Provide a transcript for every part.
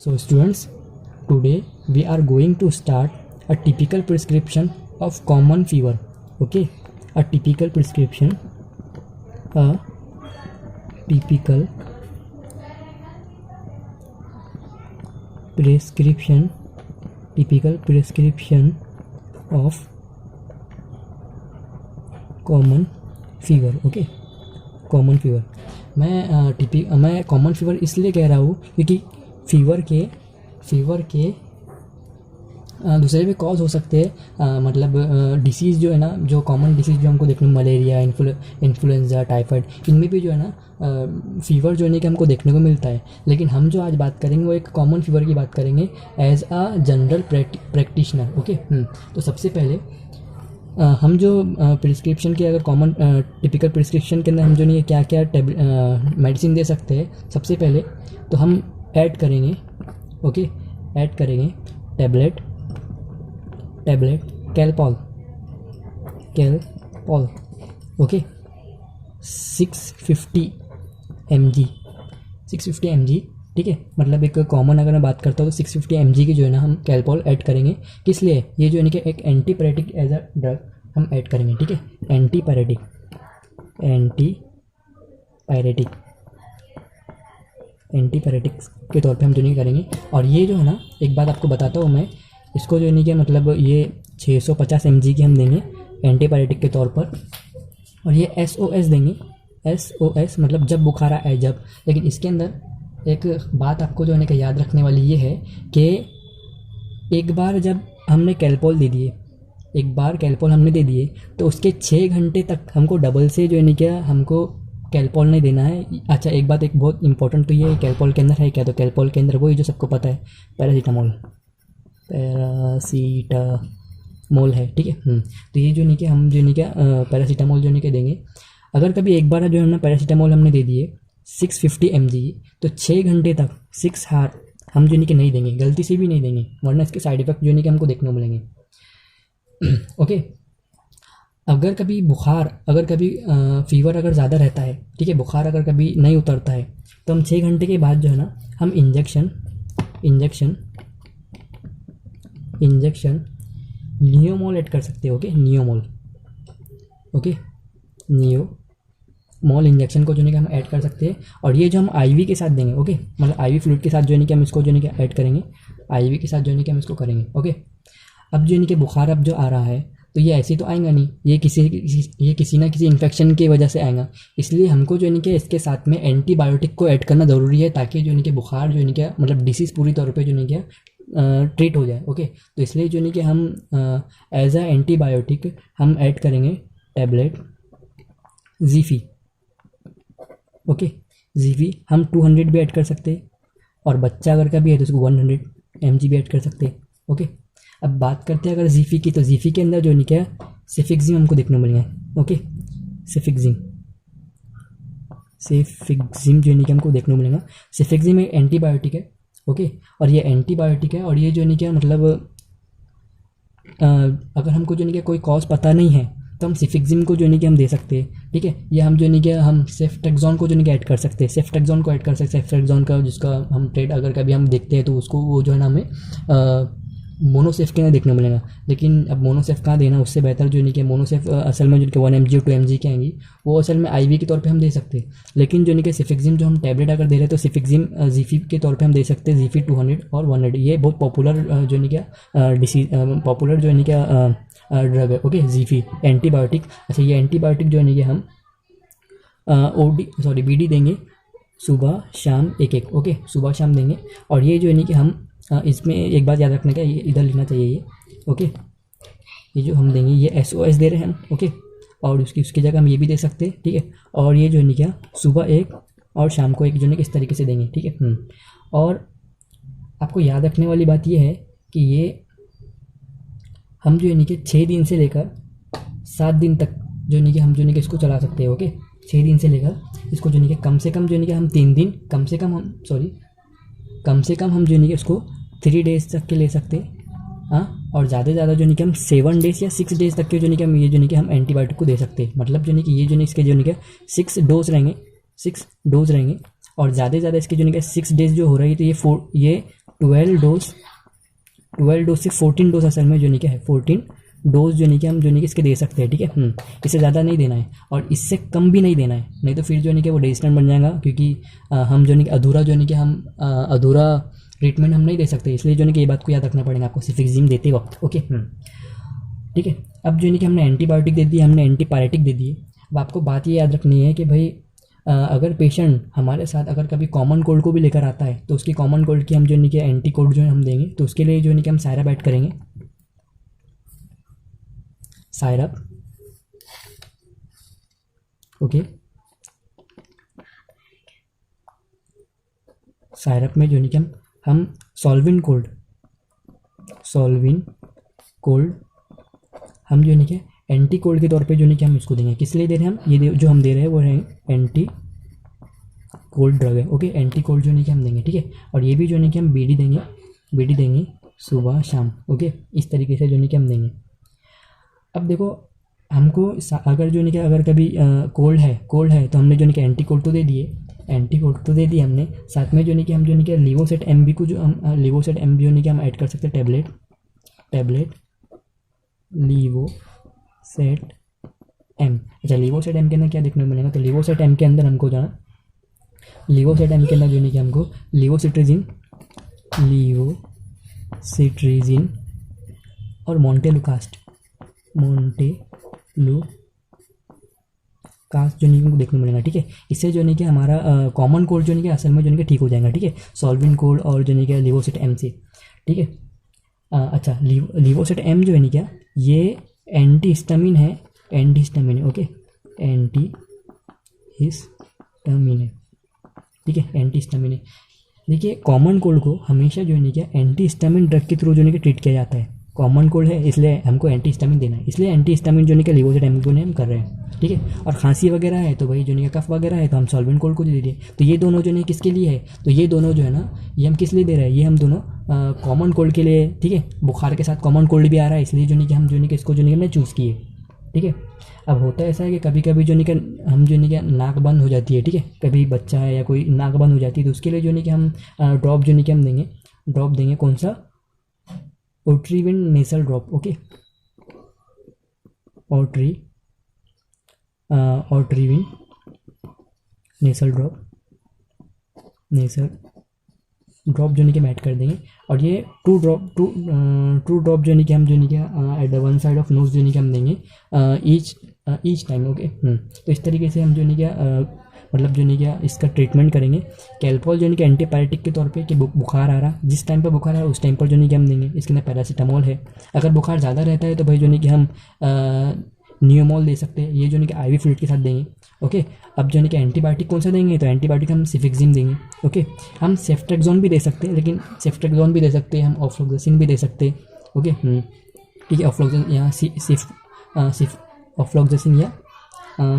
So students, today we are going to start a typical prescription of common fever. Okay, a typical prescription, a typical prescription, of common fever. Okay, common fever. मैं common fever इसलिए कह रहा हूँ क्योंकि fever के दूसरे भी cause हो सकते हैं. मतलब डिसीज़ जो है ना, जो कॉमन डिसीज़ जो हमको देखने को मलेरिया, इन्फ्लुएंजा, टाइफाइड, इनमें भी जो है ना फीवर जो है कि हमको देखने को मिलता है. लेकिन हम जो आज बात करेंगे वो एक कॉमन फीवर की बात करेंगे as a general practitioner. Okay, तो सबसे पहले हम जो प्रिस्क्रिप्शन के अगर कॉमन टिपिकल प्रिस्क्रिप्शन के अंदर हम जो नहीं क्या क्या मेडिसिन दे सकते हैं, सबसे पहले तो हम ऐड करेंगे. ओके, ऐड करेंगे टैबलेट कैलपॉल. Okay, 650 mg. ठीक है, मतलब एक कॉमन अगर मैं बात करता हूँ तो 650 mg की जो है ना हम कैलपॉल ऐड करेंगे. किस लिए? ये जो है कि एक एंटीपायरेटिक एज अ ड्रग हम ऐड करेंगे. ठीक है, एंटीपायरेटिक के तौर पे हम जो नहीं करेंगे. और ये जो है ना, एक बात आपको बताता हूँ मैं, इसको जो नहीं कि मतलब ये 650 mg की हम देंगे एंटीपायरेटिक के तौर पर. और ये SOS देंगे. SOS मतलब जब बुखार आए जब. लेकिन इसके अंदर एक बात आपको जो है कि याद रखने वाली ये है कि एक बार जब हमने कैलपॉल दे दिए, तो उसके 6 घंटे तक हमको डबल से जो है नहीं क्या हमको कैलपॉल नहीं देना है. अच्छा, एक बात एक बहुत इंपॉर्टेंट तो ये है, कैलपॉल के अंदर है क्या? तो कैलपॉल के अंदर वही जो सबको पता है, पैरासीटामोल है. ठीक है, तो ये जो नहीं कि हम जो नहीं क्या पैरासीटामोल जो नहीं क्या देंगे. अगर कभी एक बार जो है ना पैरासीटामोल हमने दे दिए 650 mg, तो 6 घंटे तक 6 हार हम जो नहीं कि नहीं देंगे, गलती से भी नहीं देंगे, वरना इसके साइड इफेक्ट जो नहीं कि हमको देखने को मिलेंगे. ओके, अगर कभी फीवर अगर ज़्यादा रहता है, ठीक है, बुखार अगर कभी नहीं उतरता है, तो हम 6 घंटे के बाद जो है ना हम इंजेक्शन नियोमोल ऐड कर सकते हैं. ओके, नियोमोल इंजेक्शन को जो है कि हम ऐड कर सकते हैं. और ये जो हम IV के साथ देंगे. ओके, मतलब IV फ्लूइड के साथ जो है कि हम इसको जो है कि ऐड करेंगे, IV के साथ जो है कि हम इसको करेंगे. ओके, अब जो है कि बुखार अब जो आ रहा है तो ये ऐसे तो आएगा नहीं, ये किसी ना किसी इन्फेक्शन की वजह से आएगा. इसलिए हमको जो है कि इसके साथ में एंटीबायोटिक को ऐड करना ज़रूरी है, ताकि जो है कि बुखार जो है कि मतलब डिसीज़ पूरी तौर पे जो है कि ट्रीट हो जाए. ओके, तो इसलिए जो है कि हम एज अ एंटीबायोटिक हम ऐड करेंगे टैबलेट ज़ीफी. ओके, ज़ीफी हम 200 भी ऐड कर सकते हैं, और बच्चा अगर का भी है तो उसको 100 mg भी ऐड कर सकते हैं. ओके, अब बात करते हैं अगर ज़ीफी की, तो ज़ीफी के अंदर जो है क्या सेफिक्सिम हमको देखने को मिलेगा. ओके, सेफिक्सिम जो है कि हमको देखने को मिलेगा. सेफिक्सिम एक एंटीबायोटिक है. ओके, और ये एंटीबायोटिक है, और ये जो है क्या मतलब अगर हमको जो है कोई कॉज पता नहीं है तो हम सेफिक्सिम को जो है कि हम दे सकते हैं. ठीक है, या हम जो है कि हम सेफ्ट्रेक्सोन को जो है कि ऐड कर सकते हैं. सेफ्ट्रेक्सोन का जिसका हम ट्रेड अगर कभी हम देखते हैं तो उसको वो जो है ना हमें मोनोसेफ के अंदर देखने को मिलेगा. लेकिन अब मोनोसेफ कहाँ देना, उससे बेहतर जो नहीं कि मोनोसेफ असल में जो कि 1 mg 2 mg की आएंगी, वो असल में IV के तौर पे हम दे सकते हैं. लेकिन जो नहीं कि सेफिक्सिम जो हम टैबलेट अगर दे रहे हैं तो सेफिक्सिम ज़ीफी के तौर पे हम दे सकते हैं. ज़ीफी 200 और 100, ये बहुत पॉपुलर जो नहीं क्या पॉपुलर जो नहीं क्या ड्रग है. Okay, Zifi antibiotic. अच्छा, ये एंटीबायोटिक जो है कि हम BD देंगे सुबह शाम एक. ओके, सुबह शाम देंगे. और ये जो है कि हम इसमें एक बात याद रखने का, ये इधर लिखना चाहिए ये. ओके, ये जो हम देंगे ये SOS दे रहे हैं हम. ओके, और उसकी जगह हम ये भी दे सकते हैं. ठीक है, और ये जो है क्या सुबह 1 और शाम को 1 जो है इस तरीके से देंगे. ठीक है, और आपको याद रखने वाली बात ये है कि ये हम जो है कि 6 दिन से लेकर 7 दिन तक जो है कि हम जो है कि इसको चला सकते हैं. ओके, 6 दिन से लेकर इसको जो है कि कम से कम जो है कि हम 3 दिन कम से कम हम जो है कि इसको 3 डेज़ तक के ले सकते हैं. हाँ, और ज़्यादा से ज़्यादा जो है कि हम 7 डेज़ या 6 डेज़ तक के जो है कि हम ये जो है कि हम एंटीबायोटिक को दे सकते हैं. मतलब जो है कि ये जो है इसके जो है कि 6 डोज रहेंगे. और ज़्यादा से ज़्यादा इसके जो है 6 डेज़ जो हो रही है, तो ये 12 डोज से 14 डोज असल में जो नहीं क्या है 14 डोज जो नहीं कि हम जो नहीं कि इसके दे सकते हैं, ठीक है। इससे ज़्यादा नहीं देना है और इससे कम भी नहीं देना है, नहीं तो फिर जो नहीं कि वो रेजिस्टेंट बन जाएगा, क्योंकि हम जो नहीं कि अधूरा जो नहीं कि हम अधूरा ट्रीटमेंट हम नहीं दे सकते, इसलिए जो नहीं कि ये बात को याद रखना पड़ेगा आपको सिफिक्सिम देते वक्त, ओके। ठीक है, अब जो नहीं कि हमने एंटीबायोटिक दे दी, हमने एंटीपायरेटिक दे दिए। अब आपको बात ये याद रखनी है कि भाई अगर पेशेंट हमारे साथ अगर कभी कॉमन कोल्ड को भी लेकर आता है तो उसकी कॉमन कोल्ड की हम जो नहीं कि एंटी कोल्ड जो है हम देंगे, तो उसके लिए जो नहीं कि हम सायरप ऐड करेंगे, सायरप, ओके। सायरप में जो नहीं कि हम सॉल्विन कोल्ड हम जो नहीं कि एंटी कोल्ड के तौर पे जो नहीं कि हम इसको देंगे। किस लिए दे रहे हैं हम, ये जो हम दे रहे हैं वो है एंटी कोल्ड ड्रग है, ओके। एंटी कोल्ड जो नहीं कि हम देंगे, ठीक है। और ये भी जो नहीं कि हम बीडी देंगे सुबह शाम, ओके। इस तरीके से जो नहीं कि हम देंगे। अब देखो हमको अगर जो नहीं कि अगर कभी कोल्ड है तो हमने जो नहीं कि एंटी कोल्ड तो दे दिए हमने, साथ में जो नहीं कि हम जो नहीं कि लिवोसेट एम बी को जो हम लिवोसेट एम बी जो नहीं कि हम ऐड कर सकते हैं, टैबलेट लिवोसेट एम। अच्छा, लिवोसेट एम के अंदर क्या देखने को मिलेगा, तो लिवोसेट एम के अंदर हमको जाना, लिवोसेट एम के अंदर जो नहीं कि हमको लिवोसिट्रिजिन और मोंटेलुकास्ट जो नहीं कि देखने को मिलेगा, ठीक है। इससे जो नहीं कि हमारा कॉमन कोल्ड जो नहीं कि असल में जो नहीं कि ठीक हो जाएगा, ठीक है, सॉल्विन कोल्ड और जो नहीं कि लिवोसेट एम से, ठीक है। अच्छा, लिवोसेट एम जो है नहीं क्या, ये एंटीहिस्टामिन है, ओके, एंटीहिस्टामिन है, ठीक है, एंटीहिस्टामिन है। देखिए कॉमन कोल्ड को हमेशा जो है नहीं क्या एंटीहिस्टामिन ड्रग के थ्रू जो नहीं कि ट्रीट किया जाता है। कॉमन कोल्ड है इसलिए हमको एंटीहिस्टामिन देना है, इसलिए एंटीहिस्टामिन जो नहीं कि लिवोसेट एम को हम कर रहे हैं, ठीक है। और खांसी वगैरह है तो भाई जो नहीं कफ वगैरह है तो हम सॉल्वेंट कोल्ड को दे दिए। तो ये दोनों जो नहीं किसके लिए है, तो ये दोनों जो है ना ये हम किस लिए दे रहे हैं, ये हम दोनों कॉमन कोल्ड के लिए, ठीक है। बुखार के साथ कॉमन कोल्ड भी आ रहा है, इसलिए जो नहीं कि हम जो नहीं कि इसको जो नहीं हमने चूज़ किए, ठीक है। अब होता है ऐसा है कि कभी कभी जो नहीं कि हम जो नहीं कि नाक बंद हो जाती है, ठीक है, कभी बच्चा है या कोई नाक बंद हो जाती है तो उसके लिए जो नहीं कि हम ड्रॉप जो नहीं कि हम देंगे कौन सा, ओट्रीविन नेसल ड्रॉप, ओके, ओट्रीविन नेसल ड्रॉप जो नहीं कि हम ऐड कर देंगे। और ये टू ड्रॉप जो नहीं कि हम जो नहीं कि at the one side of nose जो नहीं कि हम देंगे ईच टाइम, ओके। तो इस तरीके से हम जो नहीं क्या मतलब जो नहीं क्या इसका ट्रीटमेंट करेंगे। कैल्पोल जो नहीं कि एंटीबायोटिक के तौर पे कि बुखार आ रहा, जिस टाइम पर बुखार आ रहा उस टाइम पर जो नहीं कि हम देंगे। इसके अंदर पैरासीटामोल है। अगर बुखार ज़्यादा रहता है तो भाई जो नहीं कि हम नियोमोल दे सकते हैं, ये जो नहीं कि आईवी फ्लूइड के साथ देंगे, ओके। अब जो नहीं कि एंटीबायोटिक कौन सा देंगे, तो एंटीबायोटिक हम सिफिक्सिम देंगे, ओके। हम सेफ्ट्रेक्सोन भी दे सकते हैं, लेकिन सेफ्ट्रेक्सोन भी दे सकते हैं, हम ऑफ्लोक्सासिन भी दे सकते हैं, ओके, ठीक है। ऑफ्लोक्सासिन या ऑफ्लोक्सासिन या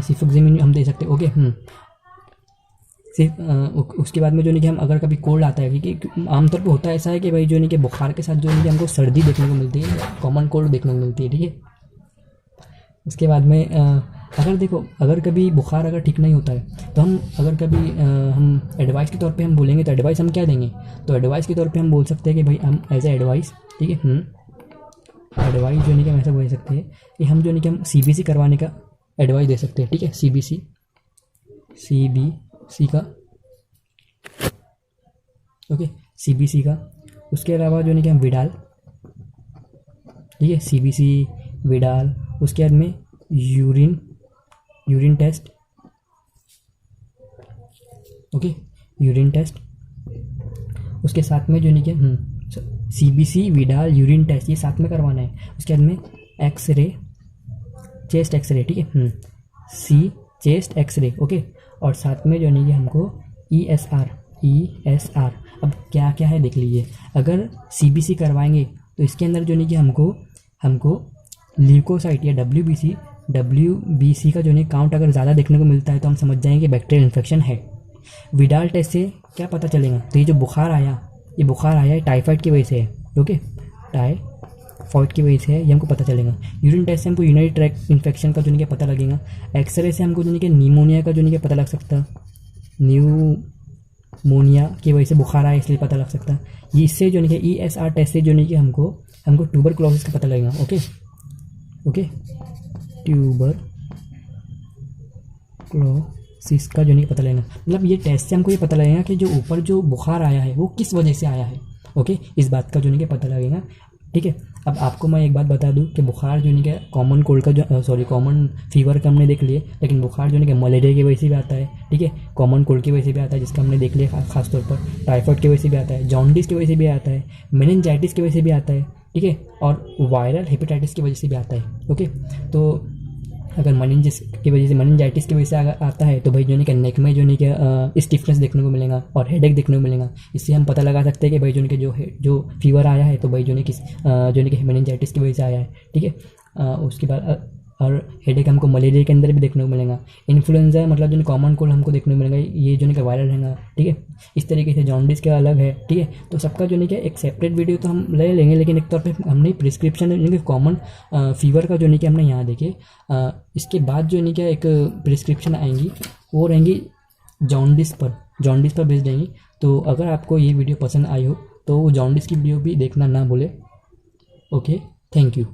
सिफिक्सिम हम दे सकते हैं, ओके। उसके बाद में जो नहीं कि हम अगर कभी कोल्ड आता है, क्योंकि आमतौर पे होता है ऐसा है कि भाई जो नहीं कि बुखार के साथ जो नहीं कि हमको सर्दी देखने को मिलती है, कॉमन कोल्ड देखने को मिलती है, ठीक है। उसके बाद में अगर देखो अगर कभी बुखार अगर ठीक नहीं होता है तो हम अगर कभी हम एडवाइस के तौर पे हम बोलेंगे तो एडवाइस हम क्या देंगे, तो एडवाइस के तौर पे हम बोल सकते हैं कि भाई हम एज ए एडवाइस, ठीक है, एडवाइस जो नहीं कि हम ऐसा बोल सकते हैं कि हम जो नहीं कि हम CBC करवाने का एडवाइस दे सकते हैं, ठीक है, CBC का, ओके, CBC का। उसके अलावा जो नहीं कि हम विडाल, ठीक है, CBC विडाल। उसके बाद में urine test, okay, urine test. उसके साथ में जो नहीं कि CBC विडाल यूरिन टेस्ट ये साथ में करवाना है। उसके बाद में एक्सरे, चेस्ट एक्सरे, ठीक है, चेस्ट एक्सरे, ओके। और साथ में जो नहीं कि हमको ESR। अब क्या क्या है देख लीजिए। अगर CBC करवाएंगे तो इसके अंदर जो नहीं कि हमको ल्यूकोसाइट या WBC का जो नहीं काउंट अगर ज़्यादा देखने को मिलता है तो हम समझ जाएंगे कि बैक्टीरियल इन्फेक्शन है। विडाल टेस्ट से क्या पता चलेगा, तो ये जो बुखार आया है टाइफाइड की वजह से है, ओके, टाइफाइड की वजह से है, ये हमको पता चलेगा। यूरिन टेस्ट से हमको यूरिनरी ट्रैक्ट इन्फेक्शन का जो नहीं कि पता लगेगा। एक्सरे से हमको जो नहीं कि निमोनिया का जो नहीं कि पता लग सकता, मोनिया की वजह से बुखार आया इसलिए पता लग सकता है। ये इससे जो नहीं कि ESR टेस्ट से जो नहीं कि हमको ट्यूबरक्लोसिस का पता लगेगा। ओके ओके, ट्यूबरक्लोसिस का जो नहीं पता लगेगा, मतलब ये टेस्ट से हमको ये पता लगेगा कि जो ऊपर जो बुखार आया है वो किस वजह से आया है। ओके, इस बात का जो नहीं कि पता लगेगा। ठीक है, अब आपको मैं एक बात बता दूं कि बुखार जो नहीं कि कॉमन कोल्ड का जो कॉमन फीवर का हमने देख लिए, लेकिन बुखार जो नहीं कि मलेरिया की वजह से भी आता है। ठीक है, कॉमन कोल्ड की वजह से भी आता है जिसका हमने देख लिया खास तौर पर, टाइफाइड की वजह से भी आता है, जॉन्डिस की वजह से भी आता है, मेनिंजाइटिस की वजह से भी आता है। ठीक है, और वायरल हेपेटाइटिस की वजह से भी आता है। ओके, तो अगर मेनिंजाइटिस की वजह से अगर आता है तो भाई जो नहीं कि नेक में जो नहीं कि स्टिफनेस देखने को मिलेगा और हेडेक देखने को मिलेगा। इससे हम पता लगा सकते हैं कि भाई जो नहीं कि जो फीवर आया है तो भाई जो नहीं जो नहीं कि मेनिंजाइटिस की वजह से आया है। ठीक है, उसके बाद और हेडेक हमको मलेरिया के अंदर भी देखने को मिलेगा। इन्फ्लुएंजा मतलब जो कॉमन कोल्ड हमको देखने को मिलेगा, ये जो नहीं कि वायरल रहेगा। ठीक है, इस तरीके से जॉन्डिस का अलग है। ठीक है, तो सबका जो नहीं कि एक सेपरेट वीडियो तो हम ले लेंगे, लेकिन एक तौर पे हमने प्रिस्क्रिप्शन यानी कि कॉमन फीवर का जो नहीं कि हमने यहाँ देखे। इसके बाद जो नहीं कि एक प्रिस्क्रिप्शन आएंगी वो रहेंगी जॉन्डिस पर बेस्ड रहेंगी। तो अगर आपको ये वीडियो पसंद आई हो तो वो जॉन्डिस की वीडियो भी देखना ना भूले। Okay, thank you.